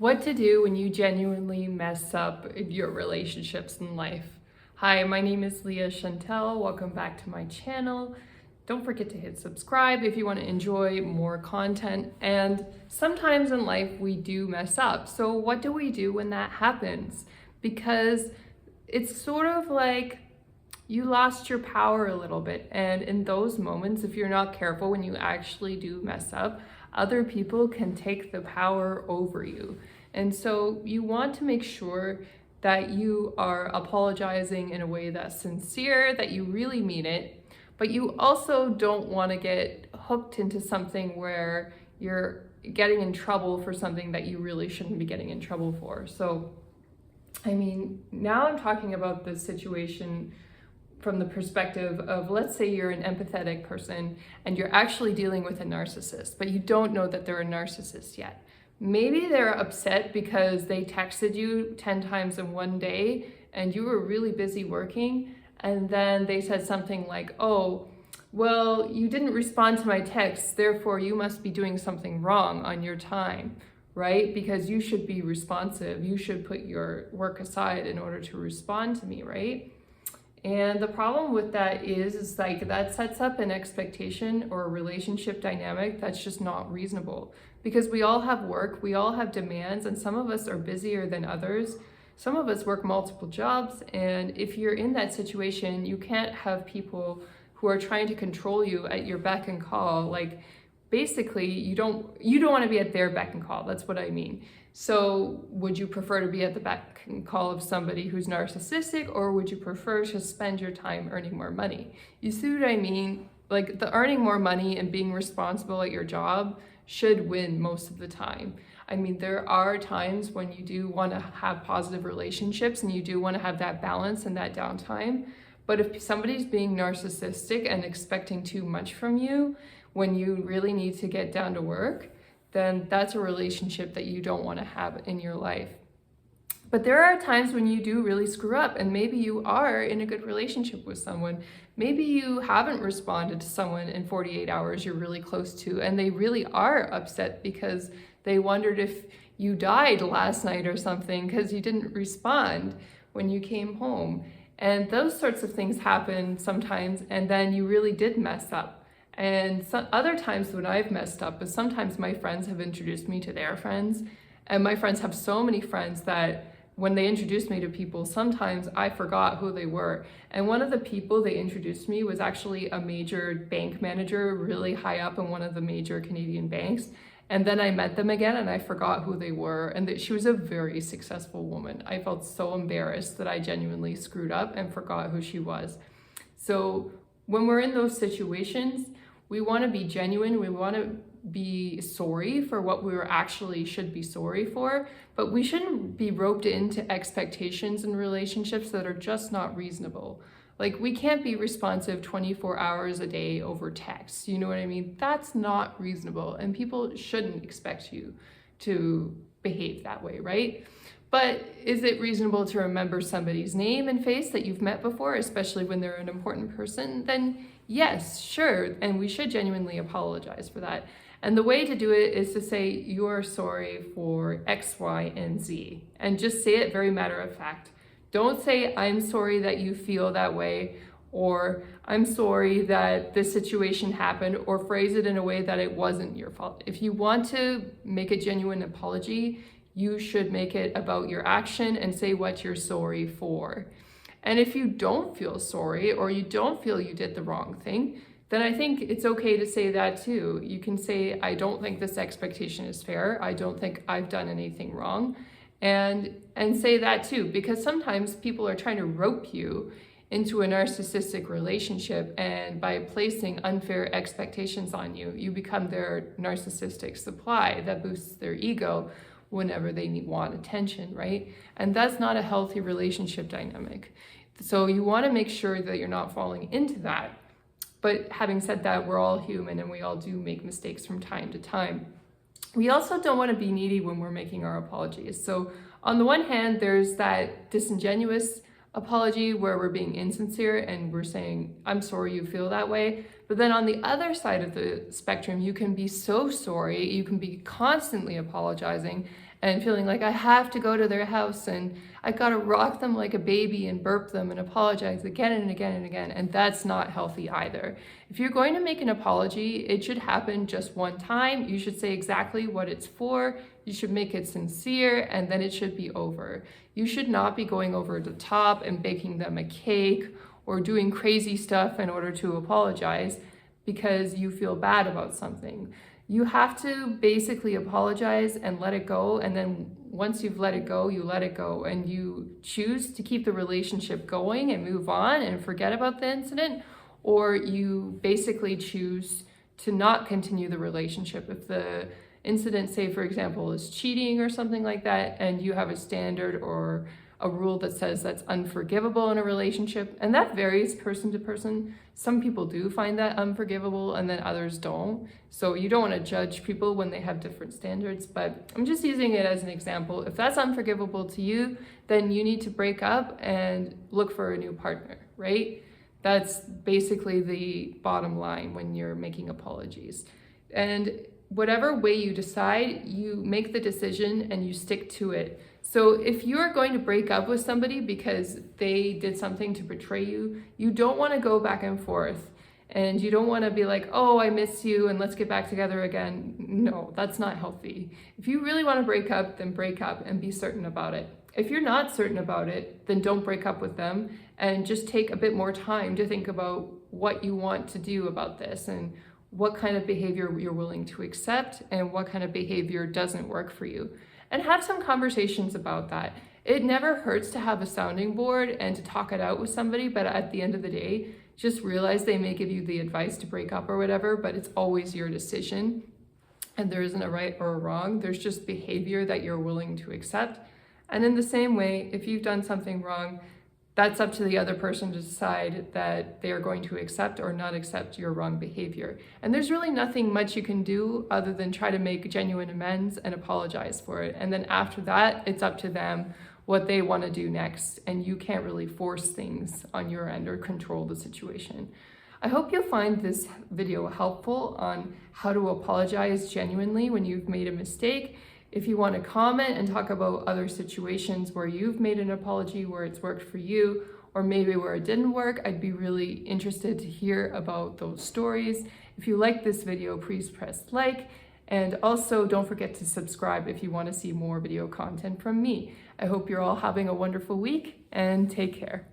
What to do when you genuinely mess up your relationships in life. Hi, my name is Leah Chantel. Welcome back to my channel. Don't forget to hit subscribe if you want to enjoy more content. And sometimes in life we do mess up. So what do we do when that happens? Because it's sort of like you lost your power a little bit. And in those moments, if you're not careful, when you actually do mess up, other people can take the power over you. And so you want to make sure that you are apologizing in a way that's sincere, that you really mean it, but you also don't want to get hooked into something where you're getting in trouble for something that you really shouldn't be getting in trouble for. So, now I'm talking about the situation from the perspective of, let's say you're an empathetic person and you're actually dealing with a narcissist, but you don't know that they're a narcissist yet. Maybe they're upset because they texted you 10 times in one day and you were really busy working, and then they said something like, oh, well, you didn't respond to my text, therefore you must be doing something wrong on your time, right? Because you should be responsive. You should put your work aside in order to respond to me, right? And the problem with that is like that sets up an expectation or a relationship dynamic that's just not reasonable, because we all have work, we all have demands, and some of us are busier than others. Some of us work multiple jobs, and if you're in that situation, you can't have people who are trying to control you at your beck and call. Like, basically, you don't want to be at their beck and call. That's what I mean. So would you prefer to be at the beck and call of somebody who's narcissistic, or would you prefer to spend your time earning more money? You see what I mean? Like, the earning more money and being responsible at your job should win most of the time. I mean, there are times when you do want to have positive relationships and you do want to have that balance and that downtime. But if somebody's being narcissistic and expecting too much from you when you really need to get down to work, then that's a relationship that you don't want to have in your life. But there are times when you do really screw up, and maybe you are in a good relationship with someone. Maybe you haven't responded to someone in 48 hours you're really close to, and they really are upset because they wondered if you died last night or something because you didn't respond when you came home. And those sorts of things happen sometimes, and then you really did mess up. And some other times when I've messed up is sometimes my friends have introduced me to their friends, and my friends have so many friends that when they introduced me to people, sometimes I forgot who they were. And one of the people they introduced me was actually a major bank manager, really high up in one of the major Canadian banks. And then I met them again and I forgot who they were, and that she was a very successful woman. I felt so embarrassed that I genuinely screwed up and forgot who she was. So when we're in those situations, we want to be genuine. We want to be sorry for what we were actually should be sorry for, but we shouldn't be roped into expectations in relationships that are just not reasonable. Like, we can't be responsive 24 hours a day over text. You know what I mean? That's not reasonable, and people shouldn't expect you to behave that way, right? But is it reasonable to remember somebody's name and face that you've met before, especially when they're an important person? Then yes, sure, and we should genuinely apologize for that. And the way to do it is to say, you're sorry for X, Y, and Z, and just say it very matter of fact. Don't say, I'm sorry that you feel that way, or I'm sorry that this situation happened, or phrase it in a way that it wasn't your fault. If you want to make a genuine apology, you should make it about your action and say what you're sorry for. And if you don't feel sorry, or you don't feel you did the wrong thing, then I think it's okay to say that too. You can say, I don't think this expectation is fair. I don't think I've done anything wrong. And say that too, because sometimes people are trying to rope you into a narcissistic relationship, and by placing unfair expectations on you, you become their narcissistic supply that boosts their ego whenever they want attention, right? And that's not a healthy relationship dynamic. So you want to make sure that you're not falling into that. But having said that, we're all human and we all do make mistakes from time to time. We also don't want to be needy when we're making our apologies. So on the one hand, there's that disingenuous apology where we're being insincere and we're saying, I'm sorry you feel that way. But then on the other side of the spectrum, you can be so sorry, you can be constantly apologizing, and feeling like I have to go to their house and I gotta rock them like a baby and burp them and apologize again and again and again. And that's not healthy either. If you're going to make an apology, it should happen just one time. You should say exactly what it's for. You should make it sincere, and then it should be over. You should not be going over the top and baking them a cake or doing crazy stuff in order to apologize because you feel bad about something. You have to basically apologize and let it go, and then once you've let it go, you let it go, and you choose to keep the relationship going and move on and forget about the incident, or you basically choose to not continue the relationship. If the incident, say for example, is cheating or something like that, and you have a standard or a rule that says that's unforgivable in a relationship, and that varies person to person. Some people do find that unforgivable and then others don't. So you don't want to judge people when they have different standards, but I'm just using it as an example. If that's unforgivable to you, then you need to break up and look for a new partner, right? That's basically the bottom line when you're making apologies. And whatever way you decide, you make the decision and you stick to it. So if you're going to break up with somebody because they did something to betray you, you don't want to go back and forth. And you don't want to be like, oh, I miss you and let's get back together again. No, that's not healthy. If you really want to break up, then break up and be certain about it. If you're not certain about it, then don't break up with them and just take a bit more time to think about what you want to do about this and what kind of behavior you're willing to accept and what kind of behavior doesn't work for you. And have some conversations about that. It never hurts to have a sounding board and to talk it out with somebody, but at the end of the day, just realize they may give you the advice to break up or whatever, but it's always your decision. And there isn't a right or a wrong. There's just behavior that you're willing to accept. And in the same way, if you've done something wrong, that's up to the other person to decide that they are going to accept or not accept your wrong behavior. And there's really nothing much you can do other than try to make genuine amends and apologize for it. And then after that, it's up to them what they want to do next. And you can't really force things on your end or control the situation. I hope you'll find this video helpful on how to apologize genuinely when you've made a mistake. If you want to comment and talk about other situations where you've made an apology, where it's worked for you, or maybe where it didn't work, I'd be really interested to hear about those stories. If you like this video, please press like, and also don't forget to subscribe if you want to see more video content from me. I hope you're all having a wonderful week, and take care.